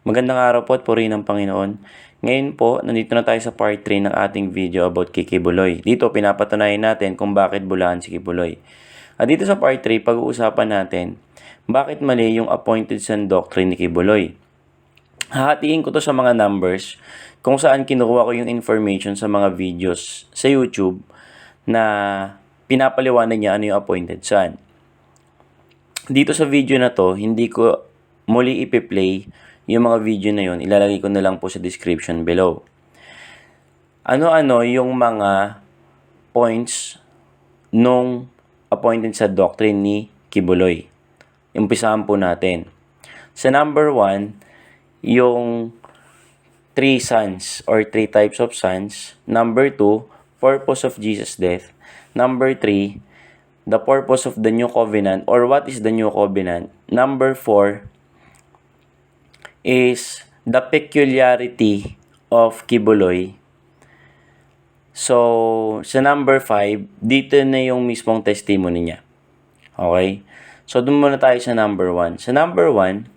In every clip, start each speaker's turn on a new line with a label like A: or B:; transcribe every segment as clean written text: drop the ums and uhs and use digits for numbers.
A: Magandang araw po at purihin ng Panginoon. Ngayon po, nandito na tayo sa part 3 ng ating video about kay Kibuloy. Dito, pinapatunayan natin kung bakit bulahan si Kibuloy. At dito sa part 3, pag-uusapan natin, bakit mali yung appointed son doctrine ni Kibuloy. Hahatiin ko to sa mga numbers kung saan kinukuha ko yung information sa mga videos sa YouTube na pinapaliwanag niya ano yung appointed son. Dito sa video na to, hindi ko muli ipi-play yung mga video na yun. Ilalagay ko na lang po sa description below. Ano-ano yung mga points nung appointed sa doctrine ni Kibuloy. Umpisahan po natin. Sa number 1, yung 3 sons or 3 types of sons. Number 2, purpose of Jesus' death. Number 3, the purpose of the new covenant or what is the new covenant. Number 4 is the peculiarity of Kibuloy. So, sa number 5, dito na yung mismong testimony niya. Okay? So, doon muna tayo sa number 1. Sa number 1,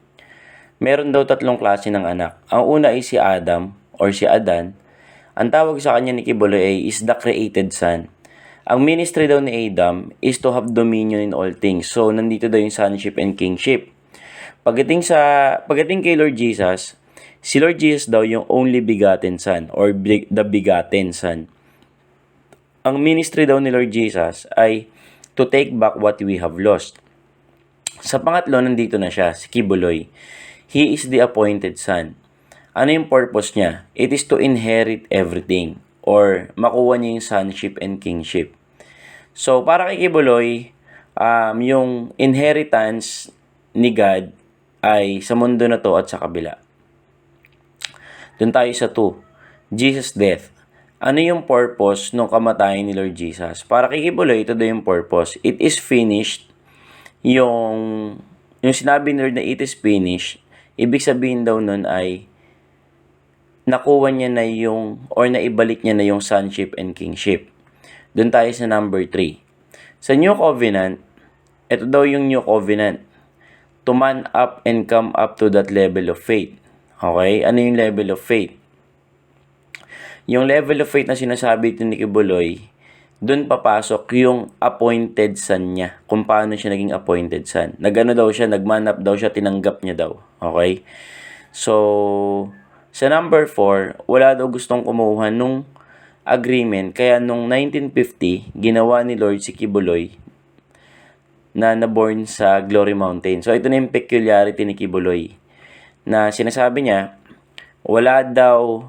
A: meron daw 3 klase ng anak. Ang una ay si Adam or si Adan. Ang tawag sa kanya ni Kibuloy is the created son. Ang ministry daw ni Adam is to have dominion in all things. So, nandito daw yung sonship and kingship. Pagdating kay Lord Jesus, si Lord Jesus daw yung only begotten son or the begotten son. Ang ministry daw ni Lord Jesus ay to take back what we have lost. Sa pangatlo, nandito na siya, si Kibuloy. He is the appointed son. Ano yung purpose niya? It is to inherit everything or makuha niya yung sonship and kingship. So, para kay Kibuloy, yung inheritance ni God ay sa mundo na to at sa kabila. Doon tayo sa 2. Jesus' death. Ano yung purpose ng kamatayan ni Lord Jesus? Para kay Kibuloy, ito daw yung purpose. It is finished. Yung sinabi ni Lord na it is finished, ibig sabihin daw nun ay nakuha niya na yung or naibalik niya na yung sonship and kingship. Doon tayo sa number 3. Sa New Covenant, ito daw yung New Covenant. To man up and come up to that level of faith. Okay? Ano yung level of faith? Yung level of faith na sinasabi ito ni Kibuloy, doon papasok yung appointed son niya. Kung paano siya naging appointed son. Nagano daw siya, nagman up daw siya, tinanggap niya daw. Okay? So, sa number 4, wala daw gustong kumuha nung agreement. Kaya nung 1950, ginawa ni Lord si Kibuloy na naborn sa Glory Mountain. So, ito na yung peculiarity ni Kibuloy. Na sinasabi niya, wala daw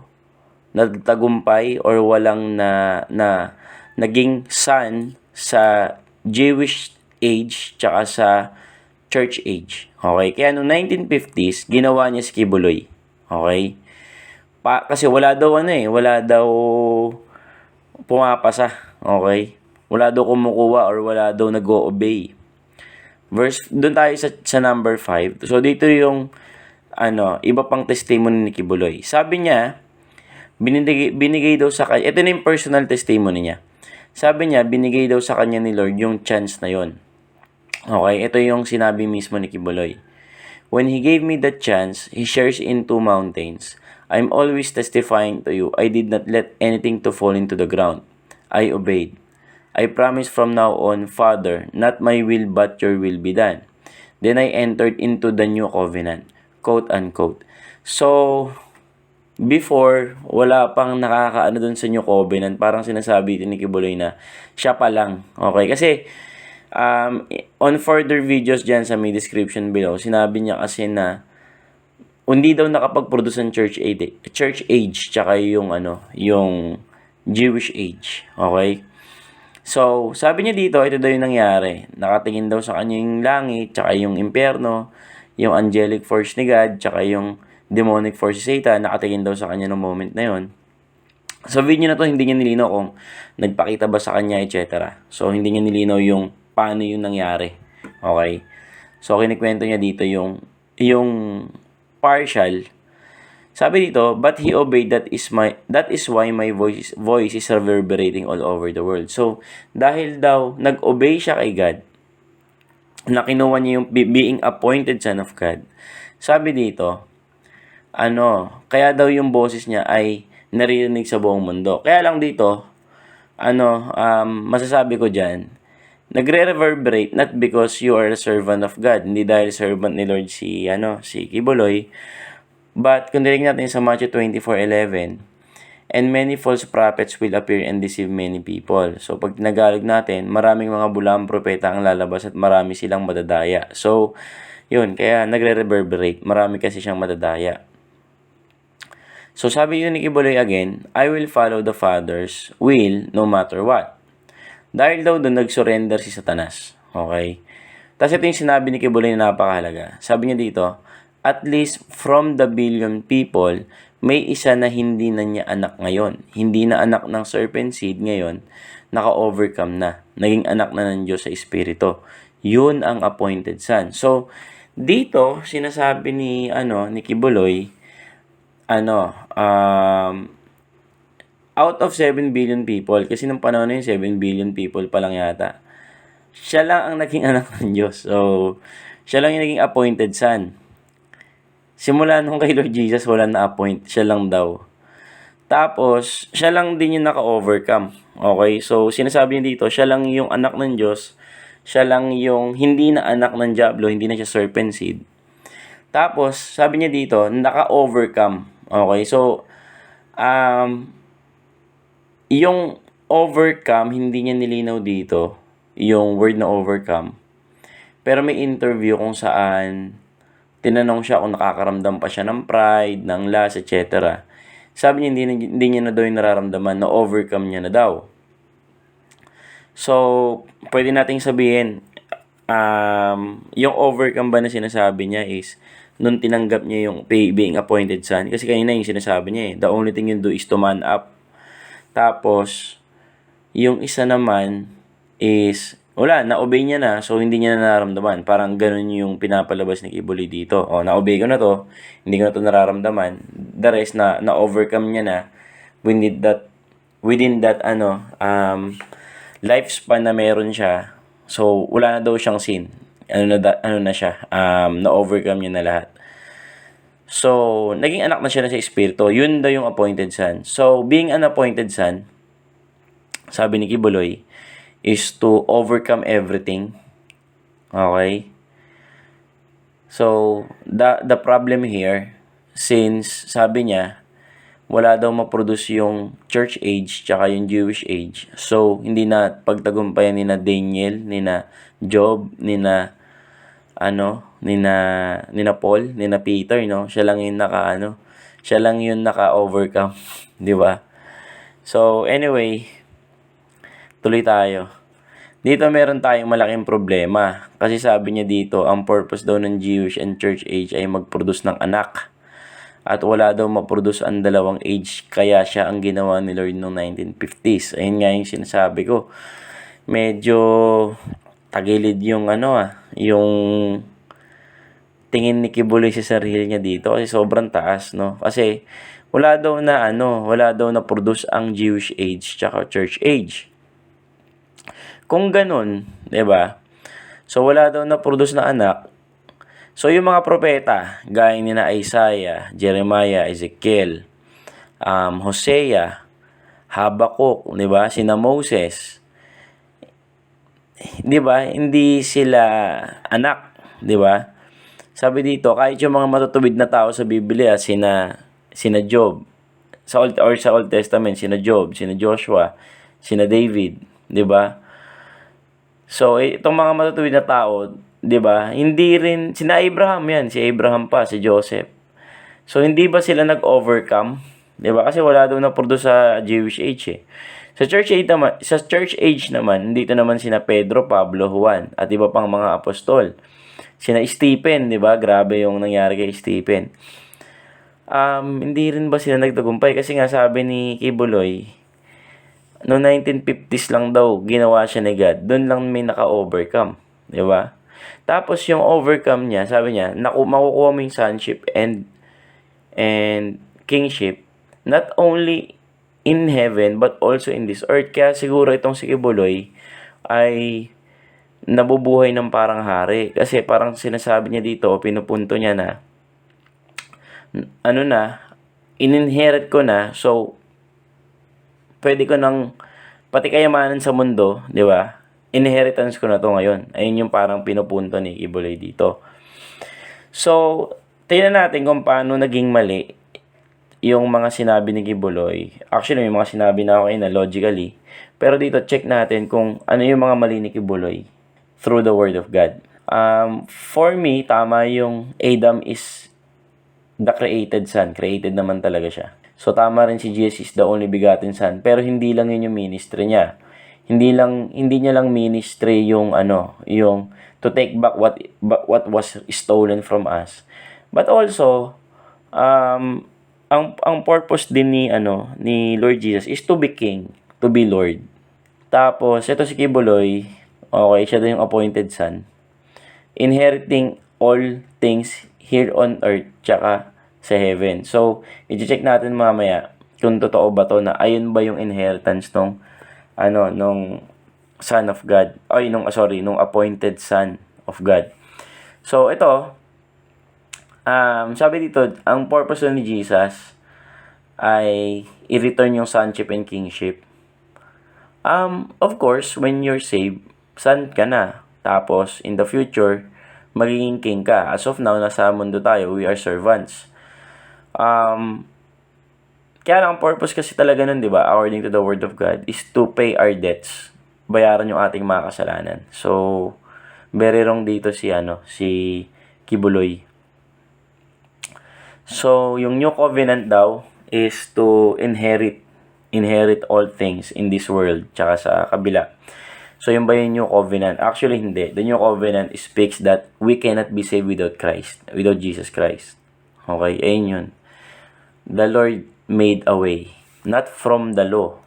A: nagtagumpay or walang naging son sa Jewish age tsaka sa church age. Okay? Kaya noong 1950s, ginawa niya si Kibuloy. Okay? Kasi wala daw wala daw pumapasa. Okay? Wala daw kumukuha or wala daw nag-o-obey. Doon tayo sa number 5. So, dito yung iba pang testimony ni Kibuloy. Sabi niya, binigay daw sa kanya, ito na yung personal testimony niya. Sabi niya, binigay daw sa kanya ni Lord yung chance na yon. Okay, ito yung sinabi mismo ni Kibuloy. When He gave me that chance, He shares in 2 mountains. I'm always testifying to you, I did not let anything to fall into the ground. I obeyed. I promise from now on, Father, not my will but your will be done. Then I entered into the new covenant. Quote unquote. So, before, wala pang nakakaano dun sa new covenant. Parang sinasabi ito ni Kibuloy na siya pa lang. Okay? Kasi, on further videos dyan sa may description below, sinabi niya kasi na hindi daw nakapag-produce ng church age tsaka yung Jewish age. Okay? So, sabi niya dito, ito daw yung nangyari. Nakatingin daw sa kanya yung langit, tsaka yung impyerno, yung angelic force ni God, tsaka yung demonic force si Satan, nakatingin daw sa kanya ng moment na yon. Sa video na to, hindi niya nilinaw kung nagpakita ba sa kanya, etc. So, hindi niya nilinaw yung paano yung nangyari. Okay? So, kinikwento niya dito yung partial. Sabi dito, but he obeyed, that is why my voice is reverberating all over the world. So, dahil daw nag-obey siya kay God, na kinuha niya yung being appointed son of God. Sabi dito, kaya daw yung boses niya ay naririnig sa buong mundo. Kaya lang dito, masasabi ko dyan, nagre-reverberate not because you are a servant of God, hindi dahil servant ni Lord si Kibuloy, but kung dinig natin sa Matthew 24:11, and many false prophets will appear and deceive many people. So, pag tinagalog natin, maraming mga bulang propeta ang lalabas at marami silang madadaya. So, yun, kaya nagre-reverberate. Marami kasi siyang madadaya. So, sabi yun ni Kibuloy again, I will follow the Father's will no matter what. Dahil daw doon nag-surrender si Satanas. Okay? Tapos ito yung sinabi ni Kibuloy na napakahalaga. Sabi niya dito, at least from the billion people, may isa na hindi na niya anak ngayon. Hindi na anak ng serpent seed ngayon, naka-overcome na. Naging anak na ng Diyos sa Espiritu. Yun ang appointed son. So, dito, sinasabi ni Kibuloy, out of 7 billion people, kasi nung panahon na yun, 7 billion people pa lang yata, siya lang ang naging anak ng Diyos. So, siya lang yung naging appointed son. Simula nung kay Lord Jesus, wala na-appoint. Siya lang daw. Tapos, siya lang din yung naka-overcome. Okay? So, sinasabi niya dito, siya lang yung anak ng Diyos. Siya lang yung hindi na anak ng Diablo, hindi na siya serpent seed. Tapos, sabi niya dito, naka-overcome. Okay? So, yung overcome, hindi niya nilinaw dito, yung word na overcome. Pero may interview kung saan tinanong siya kung nakakaramdam pa siya ng pride, ng lust, etc. Sabi niya hindi niya na daw yung nararamdaman, na-overcome niya na daw. So, pwede nating sabihin, yung overcome ba na sinasabi niya is, nung tinanggap niya yung being appointed son, kasi kanina yung sinasabi niya the only thing you do is to man up. Tapos, yung isa naman is, wala, na-obey niya na, so hindi niya na nararamdaman. Parang ganun yung pinapalabas ni Kibuloy dito. Na-obey ko na to, hindi ko na to nararamdaman. The rest na-overcome niya na within that lifespan na meron siya. So, wala na daw siyang sin. Na-overcome niya na lahat. So, naging anak na siya sa Espiritu. Yun daw yung appointed son. So, being an appointed son, sabi ni Kibuloy, is to overcome everything. Okay? So, the problem here, since sabi niya, wala daw ma-produce yung church age tsaka yung Jewish age. So, hindi na pagtagumpayan ni na Daniel, ni na Job, ni na Paul, ni na Peter, no? Siya lang yung naka-overcome, 'di ba? So, anyway, tuloy tayo. Dito meron tayong malaking problema. Kasi sabi niya dito, ang purpose daw ng Jewish and church age ay mag-produce ng anak. At wala daw ma-produce ang dalawang age. Kaya siya ang ginawa ni Lord noong 1950s. Ayun nga yung sinasabi ko. Medyo tagilid yung yung tingin ni Kibuloy sa sarili niya dito. Kasi sobrang taas, no? Kasi wala daw na produce ang Jewish age tsaka church age. Kung ganun, 'di ba? So wala daw na produce na anak. So yung mga propeta, gaya ni na Isaiah, Jeremiah, Ezekiel, Hosea, Habakkuk, 'di ba? Sina Moses. 'Di ba? Hindi sila anak, 'di ba? Sabi dito, kahit yung mga matutubid na tao sa Biblia, sina Job, sa Old Testament, sina Job, sina Joshua, sina David, 'di ba? So, itong mga matutubid na tao, 'di ba? Hindi rin sina Abraham 'yan, si Abraham pa, si Joseph. So, hindi ba sila nag-overcome? 'Di ba? Kasi wala daw na produce sa Jewish age eh. Sa church age naman, dito naman sina Pedro, Pablo, Juan, at iba pang mga apostol. Sina Stephen, 'di ba? Grabe yung nangyari kay Stephen. Hindi rin ba sila nagtagumpay? Kasi nga sabi ni Kibuloy, noong 1950s lang daw ginawa siya ni God. Doon lang may naka-overcome, 'di ba? Tapos yung overcome niya, sabi niya, makukuha mo yung sonship and kingship not only in heaven but also in this earth. Kaya siguro itong si Kibuloy ay nabubuhay ng parang hari. Kasi parang sinasabi niya dito, pinupunto niya na ano na, in-inherit ko na, so, pwede ko nang, pati kayamanan sa mundo, di ba? Inheritance ko na to ngayon. Ayun yung parang pinupunto ni Kibuloy dito. So, tingnan natin kung paano naging mali yung mga sinabi ni Kibuloy. Actually, may mga sinabi na ako na logically. Pero dito, check natin kung ano yung mga mali ni Kibuloy through the Word of God. For me, tama yung Adam is the created son. Created naman talaga siya. So, tama rin si Jesus is the only begotten son. Pero hindi lang yun yung ministry niya. Hindi niya lang ministry yung yung to take back what was stolen from us. But also, ang purpose din ni Lord Jesus is to be king, to be Lord. Tapos, ito si Kibuloy, okay, siya din yung appointed son. Inheriting all things here on earth, tsaka sa heaven. So, i-check natin mamaya kung totoo ba to na ayun ba yung inheritance nung Son of God. Nung appointed Son of God. So, ito, sabi dito, ang purpose ni Jesus ay i-return yung sonship and kingship. Of course, when you're saved, son ka na. Tapos, in the future, magiging king ka. As of now, nasa mundo tayo, we are servants. Kaya lang, ang purpose kasi talaga nun, di ba, according to the Word of God, is to pay our debts. Bayaran yung ating mga kasalanan. So, very wrong dito si Kibuloy. So, yung new covenant daw is to inherit all things in this world, tsaka sa kabila. So, yung ba yung new covenant? Actually, hindi. The new covenant speaks that we cannot be saved without Christ, without Jesus Christ. Okay, ayun yun. The Lord made a way, not from the law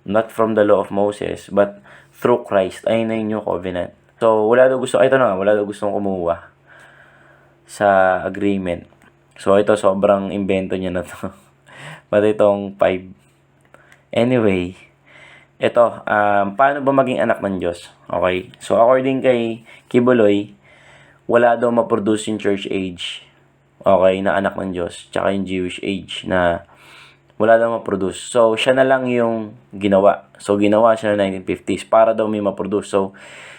A: of Moses, but through Christ. Ayun na yung new covenant. So, wala daw gustong kumuha sa agreement. So, ito, sobrang invento niya na to. Pati itong 5. Anyway, ito, paano ba maging anak ng Diyos? Okay? So, according kay Kibuloy, wala daw ma-produce yung church age. Okay, na anak ng Diyos. Tsaka yung Jewish age na wala daw ma-produce. So, siya na lang yung ginawa. So, ginawa siya na 1950s para daw may ma-produce. So,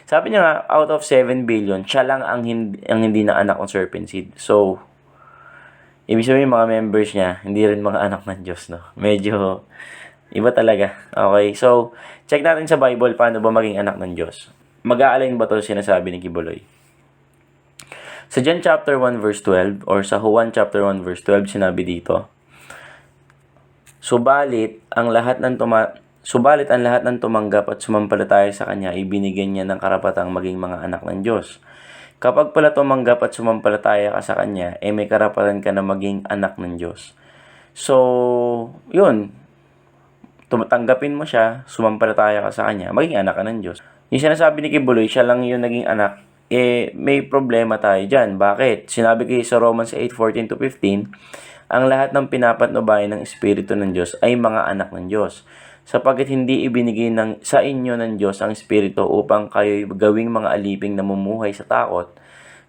A: sabi niya nga, out of 7 billion, siya lang ang hindi na anak ng serpent seed. So, ibig sabihin mga members niya, hindi rin mga anak ng Diyos, no? Medyo iba talaga. Okay, so, check natin sa Bible, paano ba maging anak ng Diyos. Mag-a-align ba ito sinasabi ni Kibuloy? Sa John chapter 1 verse 12 or sa Juan chapter 1 verse 12 sinabi dito, Subalit ang lahat ng tumanggap at sumampalataya sa kanya ibinigyan niya ng karapatang maging mga anak ng Diyos. Kapag pala tumanggap at sumampalataya ka sa kanya, may karapatan ka na maging anak ng Diyos. So, yun. Tanggapin mo siya, sumampalataya ka sa kanya, maging anak ka ng Diyos. Yung sinasabi ni Kibuloy, siya lang yung naging anak, may problema tayo dyan. Bakit? Sinabi kayo sa Romans 8:14-15, ang lahat ng pinapatnubayan ng Espiritu ng Diyos ay mga anak ng Diyos. Sapagkat hindi ibinigay sa inyo ng Diyos ang Espiritu upang kayo'y gawing mga aliping namumuhay sa takot.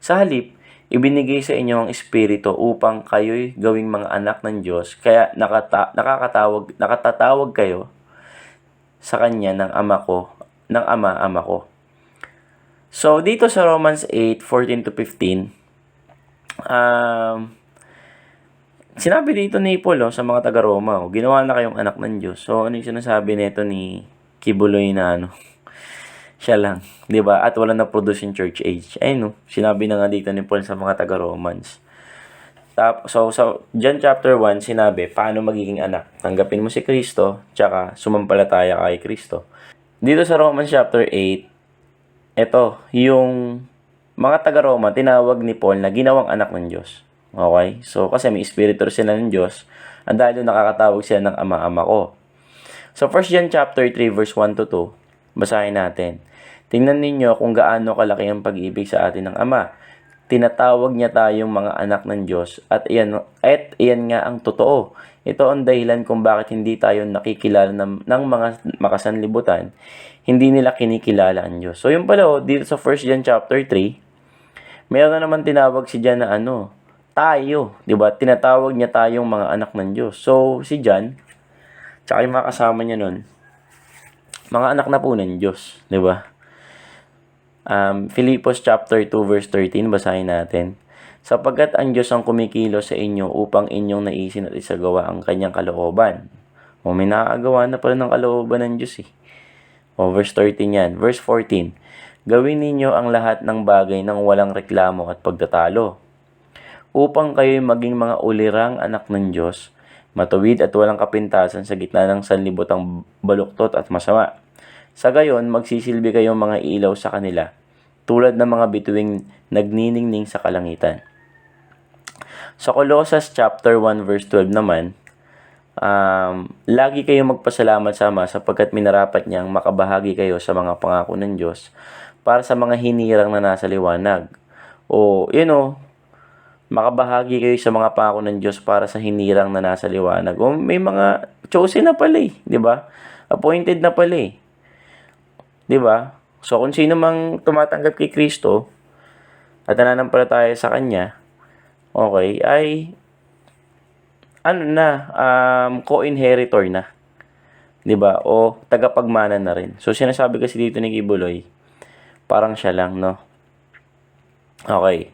A: Sa halip, ibinigay sa inyo ang Espiritu upang kayo'y gawing mga anak ng Diyos. Kaya nakatatawag kayo sa Kanya ng Ama ko. So, dito sa Romans 8:14-15, sinabi dito ni Paul sa mga taga-Roma, ginawa na kayong anak ng Diyos. So, ano yung sinasabi nito ni Kibuloy na siya lang, di ba? At wala na produce in church age. Ayun, sinabi na nga dito ni Paul sa mga taga-Romans. So, John chapter 1, sinabi, paano magiging anak? Tanggapin mo si Kristo, tsaka sumampalataya kay Kristo. Dito sa Romans chapter 8, ito, yung mga taga-Roma, tinawag ni Paul na ginawang anak ng Diyos. Okay? So, kasi may espiritu sila ng Diyos, ang dahil nakakatawag sila ng ama-ama ko. So, 1 John chapter 3, verse 1-2, basahin natin. Tingnan ninyo kung gaano kalaki ang pag-ibig sa atin ng Ama. Tinatawag niya tayong mga anak ng Diyos at iyan nga ang totoo. Ito ang dahilan kung bakit hindi tayo nakikilala ng mga makasanlibutan. Hindi nila kinikilala ang Diyos. So, yung pala, dito sa 1 John chapter 3, mayroon na naman tinawag si John na tayo, 'di ba? Tinatawag niya tayong mga anak ng Diyos. So, si John, tsaka yung mga kasama niya nun, mga anak na po ng Diyos, 'di ba? Filipos chapter 2 verse 13, basahin natin. Sapagkat ang Diyos ang kumikilos sa inyo upang inyong naisin at isagawa ang kanyang kalooban. O may nakakagawa na pala ng kalooban ng Diyos eh. O verse 13 yan. Verse 14. Gawin ninyo ang lahat ng bagay ng walang reklamo at pagtatalo, upang kayo'y maging mga ulirang anak ng Diyos, matuwid at walang kapintasan sa gitna ng sanlibutang baluktot at masama. Sa gayon, magsisilbi kayong mga ilaw sa kanila, tulad ng mga bituing nagniningning sa kalangitan. Sa Colossus chapter 1 verse 12 naman, lagi kayong magpasalamat sa Ama sapagkat minarapat niyang makabahagi kayo sa mga pangako ng Diyos para sa mga hinirang na nasa liwanag. O, makabahagi kayo sa mga pangako ng Diyos para sa hinirang na nasa liwanag. O, may mga chosen na pala eh, di ba? Appointed na pala eh. Di ba? So, kung sino mang tumatanggap kay Kristo at nananampalataya sa Kanya, okay, ay co-inheritor na. 'Di ba? O tagapagmana na rin. So sinasabi kasi dito ni Kibuloy, parang siya lang, no? Okay.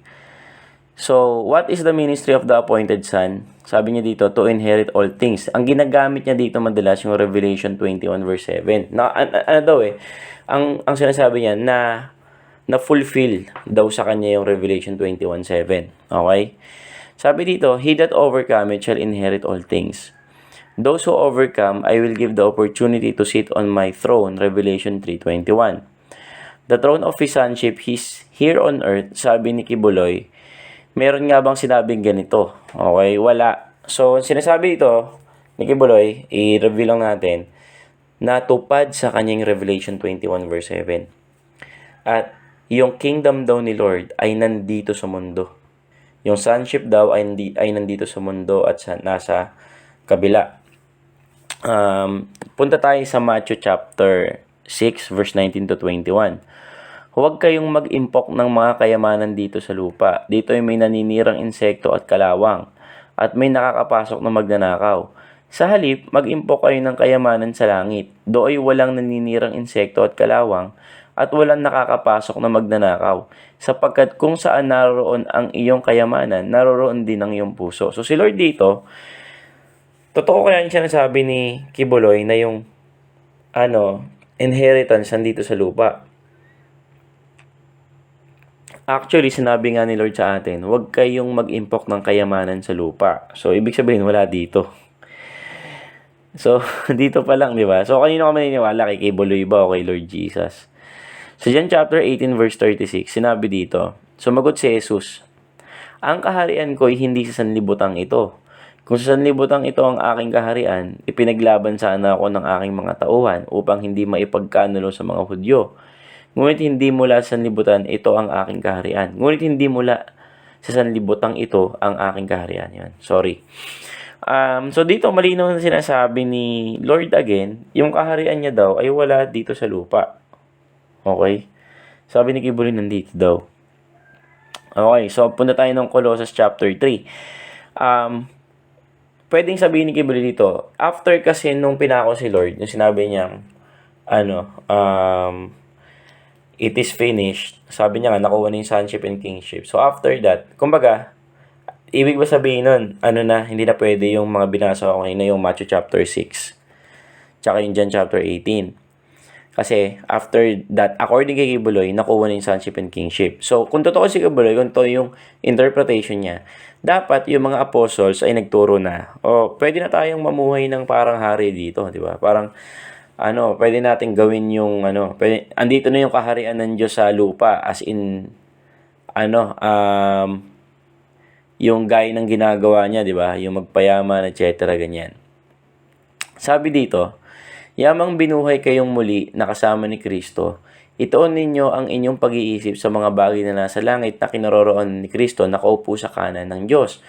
A: So, what is the ministry of the appointed son? Sabi niya dito, to inherit all things. Ang ginagamit niya dito madalas yung Revelation 21 verse 7. Ano daw eh? Ang sinasabi niya na fulfill daw sa kanya yung Revelation 21:7. Okay? Sabi dito, he that overcometh shall inherit all things. Those who overcome, I will give the opportunity to sit on my throne. Revelation 3:21. The throne of his sonship is here on earth. Sabi ni Kibuloy, meron nga bang sinabing ganito? Okay, wala. So, sinasabi ito ni Kibuloy, i-review lang natin, natupad sa kanyang Revelation 21 verse 7. At yung kingdom daw ni Lord ay nandito sa mundo. Yung sonship daw ay nandito sa mundo at nasa kabila. Punta tayo sa Matthew chapter 6 verse 19 to 21. Huwag kayong mag-impok ng mga kayamanan dito sa lupa. Dito ay may naninirang insekto at kalawang, at may nakakapasok na magnanakaw. Sa halip, mag-impok kayo ng kayamanan sa langit. Do ay walang naninirang insekto at kalawang, at walang nakakapasok na magnanakaw, sapagkat kung saan naroon ang iyong kayamanan, naroon din ang iyong puso. So si Lord dito, totoo kaya yung sinasabi ni Kibuloy na yung inheritance nandito sa lupa. Actually, sinabi nga ni Lord sa atin, huwag kayong mag-impok ng kayamanan sa lupa. So, ibig sabihin, wala dito. So, dito pa lang, di ba? So, kanino ka maniniwala? Kay Kibuloy ba o kay Lord Jesus? So, John chapter 18 verse 36, sinabi dito, sumagot si Jesus, ang kaharian ko ay hindi sa sanlibutang ito. Kung sa sanlibutang ito ang aking kaharian, ipinaglaban sana ako ng aking mga tauhan upang hindi maipagkanulo sa mga Hudyo. Ngunit hindi mula sa sanlibutan ito ang aking kaharian. Ngunit hindi mula sa sanlibutang ito ang aking kaharian. Yan. Sorry. So dito malinaw na sinasabi ni Lord again, yung kaharian niya daw ay wala dito sa lupa. Okay? Sabi ni Kibuloy nandito daw. Okay, so punta tayo ng Colossus chapter 3. Pwedeng sabihin ni Kibuloy dito, after kasi nung pinako si Lord, yung sinabi niya, it is finished. Sabi niya nga, nakuha na yung sonship and kingship. So, after that, kumbaga, ibig ba sabihin nun, hindi na pwede yung mga binasa ko na yung Matthew chapter 6. Tsaka yung John chapter 18. Kasi, after that, according kay Kibuloy, nakuha na yung sonship and kingship. So, kung totoo si Kibuloy, kung totoo yung interpretation niya, dapat yung mga apostles ay nagturo na, pwede na tayong mamuhay ng parang hari dito, di ba? Parang, pwede natin gawin yung andito na yung kaharian ng Diyos sa lupa, as in yung gaya ng ginagawa niya, di ba? Yung magpayaman, etc. ganyan. Sabi dito, yamang binuhay kayong muli na kasama ni Kristo, ituon ninyo ang inyong pag-iisip sa mga bagay na nasa langit na kinaroroon ni Kristo, nakaupo sa kanan ng Diyos.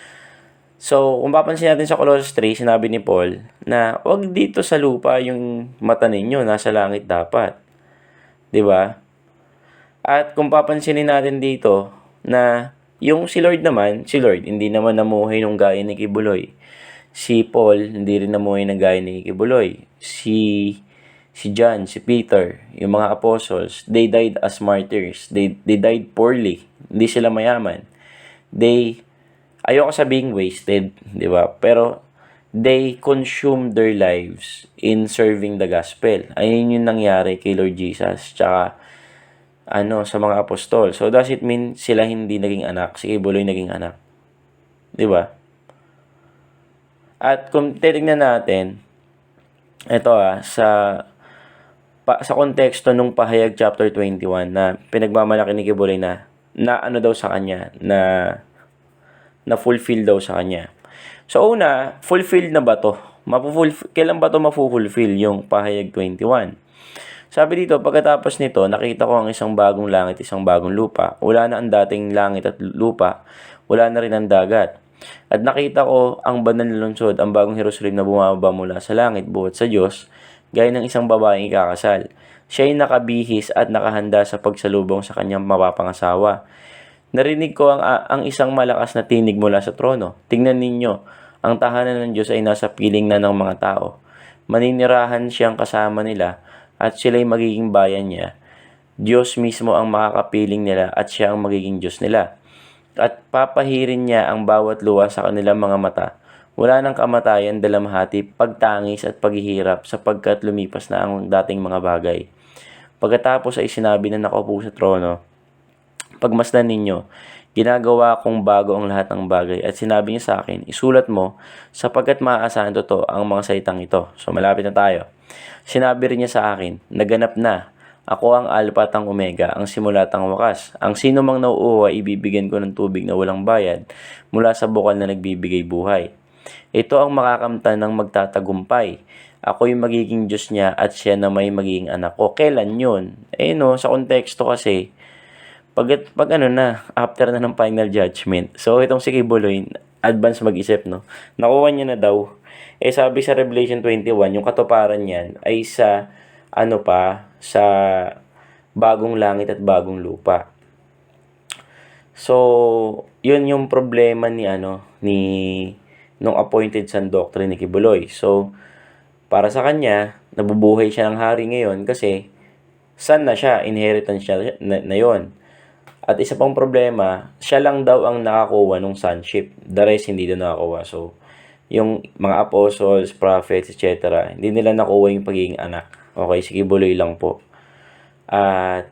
A: So, kung papansin natin sa Colossus 3, sinabi ni Paul na wag dito sa lupa yung mata ninyo, nasa langit dapat. 'Di ba? At kung papansinin natin dito na Yung si Lord naman, si Lord, hindi naman namuhay nung gaya ni Kibuloy. Si Paul, hindi rin namuhay ng gaya ni Kibuloy. Si John, si Peter, yung mga apostles, they died as martyrs. They died poorly. Hindi sila mayaman. They, ayoko sabing wasted, di ba? Pero, they consumed their lives in serving the gospel. Ayun yung nangyari kay Lord Jesus. Tsaka, sa mga apostol. So, does it mean sila hindi naging anak? Si Kibuloy naging anak. Di ba? At kung titignan natin, ito sa konteksto nung pahayag chapter 21 na pinagmamalaki ni Kibuloy na ano daw sa kanya, na fulfill daw sa kanya. So, una, fulfilled na ba to? Kailan ba to mafu-fulfill yung pahayag 21? Sabi dito, pagkatapos nito, nakita ko ang isang bagong langit, isang bagong lupa. Wala na ang dating langit at lupa. Wala na rin ang dagat. At nakita ko ang banal na lungsod, ang bagong Jerusalem na bumababa mula sa langit, buhat sa Diyos, gaya ng isang babaeng ikakasal. Siya ay nakabihis at nakahanda sa pagsalubong sa kanyang mapapangasawa. Narinig ko ang isang malakas na tinig mula sa trono. Tingnan ninyo, ang tahanan ng Diyos ay nasa piling na ng mga tao. Maninirahan siyang kasama nila at sila'y magiging bayan niya. Diyos mismo ang makakapiling nila at siya ang magiging Diyos nila. At papahirin niya ang bawat luha sa kanilang mga mata. Wala nang kamatayan, dalamhati, pagtangis at paghihirap sapagkat lumipas na ang dating mga bagay. Pagkatapos ay sinabi na nakaupo sa trono, pagmasdan ninyo, ginagawa kong bago ang lahat ng bagay. At sinabi niya sa akin, isulat mo sapagkat maaasahan totoo ang mga salitang ito. So malapit na tayo. Sinabi rin niya sa akin, naganap na. Ako ang Alpha at ang Omega, ang simula at ang wakas. Ang sino mang nauuwa, ibibigyan ko ng tubig na walang bayad mula sa bukal na nagbibigay buhay. Ito ang makakamtan ng magtatagumpay. Ako yung magiging Diyos niya at siya na may magiging anak ko. Kailan yun? Sa konteksto kasi, pag after na ng final judgment. So, itong si Kibuloy, advance mag-isip, no? Nakuha niya na daw. Sabi sa Revelation 21, yung katuparan niyan ay sa sa bagong langit at bagong lupa. So, yun yung problema ni nung appointed son doctrine ni Kibuloy. So, para sa kanya, nabubuhay siya ng hari ngayon kasi son na siya, inheritance siya na yon. At isa pang problema, siya lang daw ang nakakuha ng sonship. The rest hindi daw nakakuha. So, yung mga apostles, prophets, etc., hindi nila nakuha yung pagiging anak. Okay, si Kibuloy lang po. At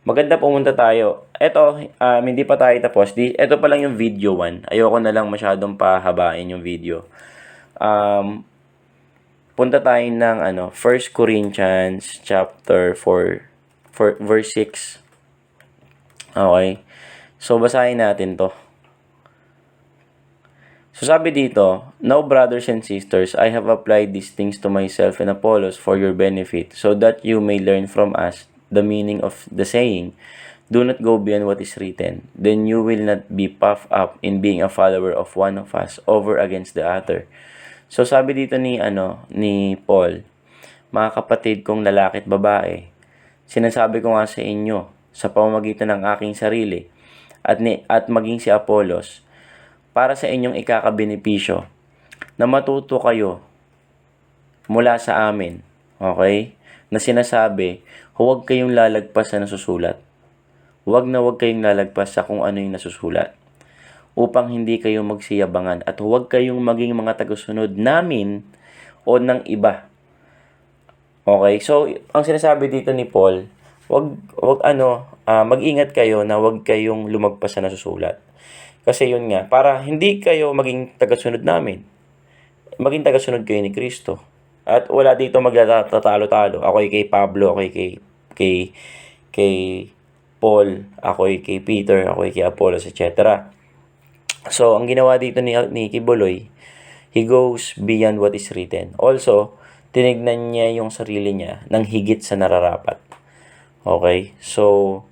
A: maganda pumunta tayo. Ito, hindi pa tayo tapos. Ito pa lang yung video 1. Ayoko na lang masyadong pahabain yung video. Punta tayo ng 1 Corinthians chapter 4 verse 6. Okay. So, basahin natin to. So, sabi dito, now, brothers and sisters, I have applied these things to myself and Apollos for your benefit, so that you may learn from us the meaning of the saying, do not go beyond what is written. Then you will not be puffed up in being a follower of one of us over against the other. So, sabi dito ni Paul, mga kapatid kong lalaki at babae, sinasabi ko nga sa inyo, sa pamamagitan ng aking sarili, at maging si Apollos, para sa inyong ikakabenepisyo, na matuto kayo mula sa amin, okay? Na sinasabi, huwag kayong lalagpas sa nasusulat. Huwag kayong lalagpas sa kung ano yung nasusulat, upang hindi kayo magsiyabangan at huwag kayong maging mga tagasunod namin o ng iba. Okay? So, ang sinasabi dito ni Paul, mag-ingat kayo na huwag kayong lumagpas sa nasusulat. Kasi yun nga, para hindi kayo maging tagasunod namin. Maging tagasunod kayo ni Kristo. At wala dito magtatalo-talo. Ako ay kay Pablo, ako ay kay Paul, ako ay kay Peter, ako ay kay Apollos, etc. So, ang ginawa dito ni Kibuloy, he goes beyond what is written. Also, tinignan niya yung sarili niya ng higit sa nararapat. Okay? So,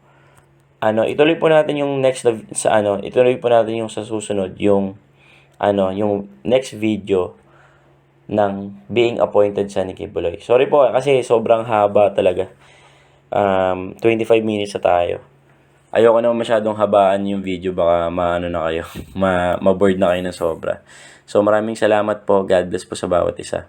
A: ituloy po natin yung ituloy po natin yung sa susunod, yung next video ng being appointed sa ni Kibuloy. Sorry po kasi sobrang haba talaga. 25 minutes na tayo. Ayoko naman masyadong habaan yung video, baka maano na kayo, ma-board na kayo ng sobra. So maraming salamat po. God bless po sa bawat isa.